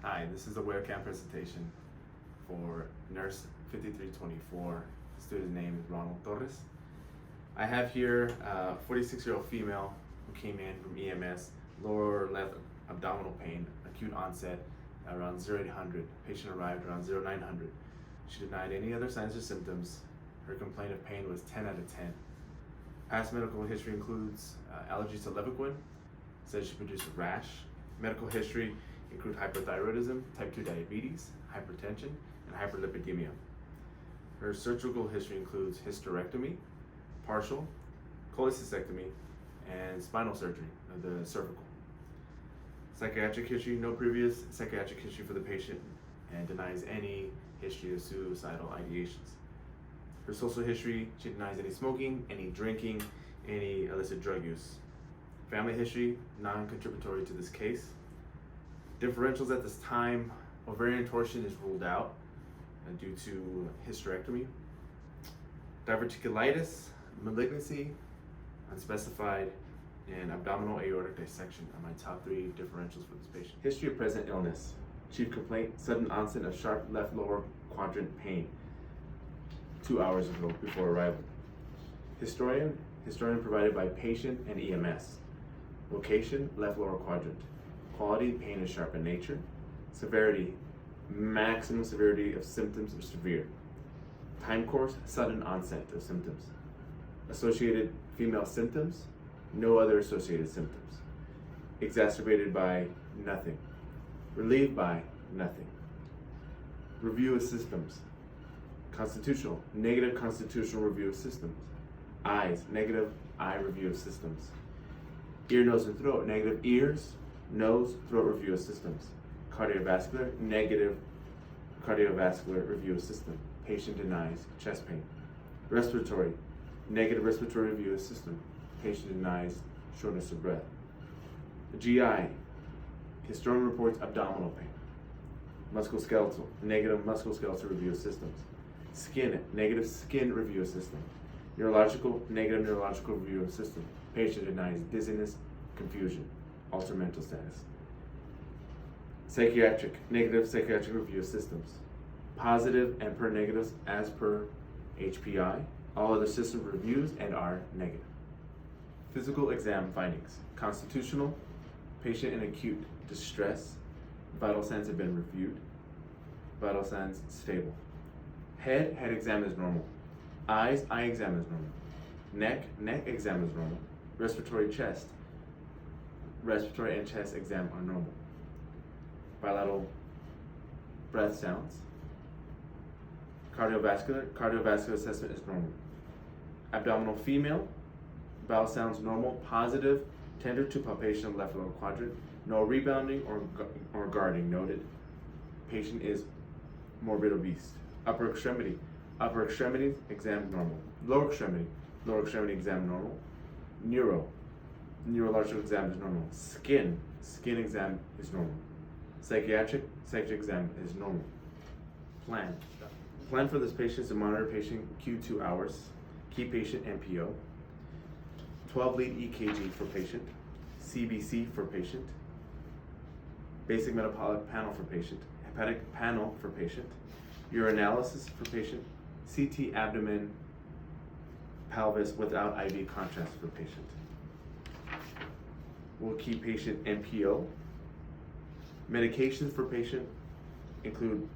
Hi, this is a WebCam presentation for Nurse 5324. The student's name is Ronald Torres. I have here a 46-year-old female who came in from EMS, lower left abdominal pain, acute onset around 0800. Patient arrived around 0900. She denied any other signs or symptoms. Her complaint of pain was 10 out of 10. Past medical history includes allergies to Levaquin, says she produced a rash. Medical history include hyperthyroidism, type 2 diabetes, hypertension, and hyperlipidemia. Her surgical history includes hysterectomy, partial, cholecystectomy, and spinal surgery of the cervical. Psychiatric history, no previous psychiatric history for the patient, and denies any history of suicidal ideations. Her social history, she denies any smoking, any drinking, any illicit drug use. Family history, non-contributory to this case. Differentials at this time, ovarian torsion is ruled out due to hysterectomy. Diverticulitis, malignancy, unspecified, and abdominal aortic dissection are my top 3 differentials for this patient. History of present illness. Chief complaint, sudden onset of sharp left lower quadrant pain 2 hours ago before arrival. Historian provided by patient and EMS. Location, left lower quadrant. Quality, pain is sharp in nature. Severity, maximum severity of symptoms are severe. Time course, sudden onset of symptoms. Associated female symptoms, no other associated symptoms. Exacerbated by nothing. Relieved by nothing. Review of systems. Constitutional, negative constitutional review of systems. Eyes, negative eye review of systems. Ear, nose, and throat, negative ears, nose, throat review of systems. Cardiovascular, negative cardiovascular review of system. Patient denies chest pain. Respiratory, negative respiratory review of system. Patient denies shortness of breath. GI, historian reports abdominal pain. Musculoskeletal, negative musculoskeletal review of systems. Skin, negative skin review of system. Neurological, negative neurological review of system. Patient denies dizziness, confusion, altered mental status. Psychiatric, negative psychiatric review of systems. Positive and per negatives as per HPI. All other system reviews and are negative. Physical exam findings. Constitutional, patient in acute distress. Vital signs have been reviewed. Vital signs stable. Head exam is normal. Eyes, eye exam is normal. Neck exam is normal. Respiratory and chest exam are normal. Bilateral breath sounds. Cardiovascular assessment is normal. Abdominal female, bowel sounds normal, positive, tender to palpation of left lower quadrant, no rebounding or guarding noted. Patient is morbid obese. Upper extremity exam normal. Lower extremity exam normal. Neurological exam is normal. Skin exam is normal. Psychiatric exam is normal. Plan for this patient is to monitor patient Q2 hours, keep patient NPO, 12 lead EKG for patient, CBC for patient, basic metabolic panel for patient, hepatic panel for patient, urinalysis for patient, CT abdomen, pelvis without IV contrast for patient. We'll keep patient NPO. Medications for patient include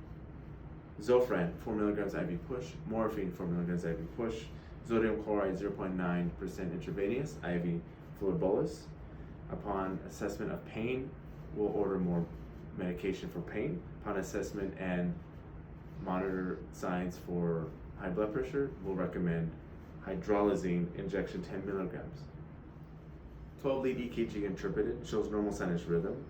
Zofran 4 milligrams IV push, morphine 4 milligrams IV push, sodium chloride 0.9% intravenous IV fluid bolus. Upon assessment of pain, we'll order more medication for pain. Upon assessment and monitor signs for high blood pressure, we'll recommend hydralazine injection 10 milligrams. 12 lead EKG interpreted, shows normal sinus rhythm.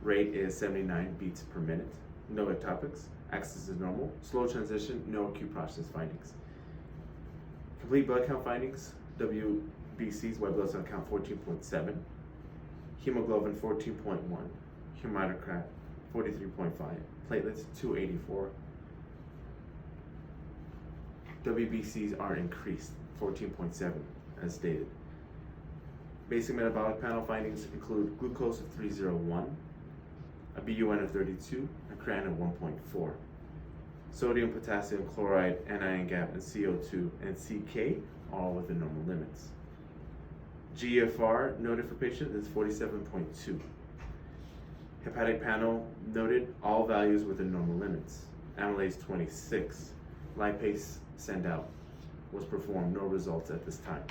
Rate is 79 beats per minute. No ectopics. Axis is normal. Slow transition, no acute process findings. Complete blood count findings, WBCs, white blood cell count 14.7, hemoglobin 14.1, hematocrit 43.5, platelets 284. WBCs are increased, 14.7 as stated. Basic metabolic panel findings include glucose of 301, a BUN of 32, a creatinine of 1.4. Sodium, potassium, chloride, anion gap, and CO2 and CK all within normal limits. GFR noted for patient is 47.2. Hepatic panel noted all values within normal limits. Amylase 26. Lipase send out was performed, no results at this time.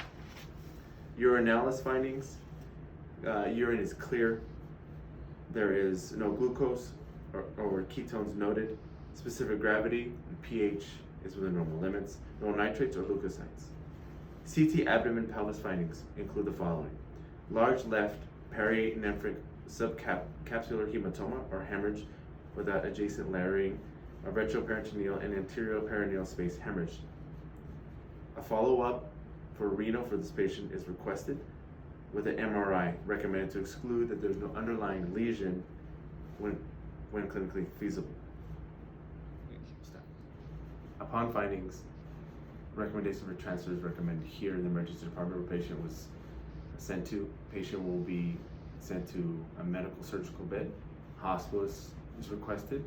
Urinalysis findings, urine is clear. There is no glucose or ketones noted. Specific gravity and pH is within normal limits. No nitrates or leukocytes. CT abdomen pelvis findings include the following: large left perinephric subcapsular hematoma or hemorrhage without adjacent layering, a retroperitoneal and anterior perineal space hemorrhage. A follow-up for renal for this patient is requested with an MRI recommended to exclude that there's no underlying lesion when clinically feasible. Upon findings, recommendation for transfer is recommended here in the emergency department where patient was sent to. Patient will be sent to a medical surgical bed. Hospitalist is requested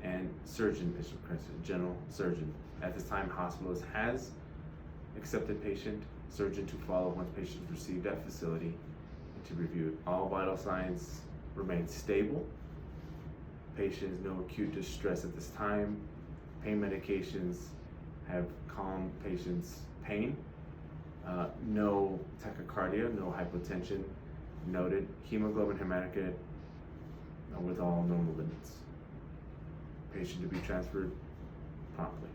and surgeon is requested, general surgeon. At this time, hospitalist has accepted patient, surgeon to follow once patient is received at facility and to review. All vital signs remain stable. Patient is no acute distress at this time. Pain medications have calmed patient's pain. No tachycardia, no hypotension noted. Hemoglobin hematocrit with all normal limits. Patient to be transferred promptly.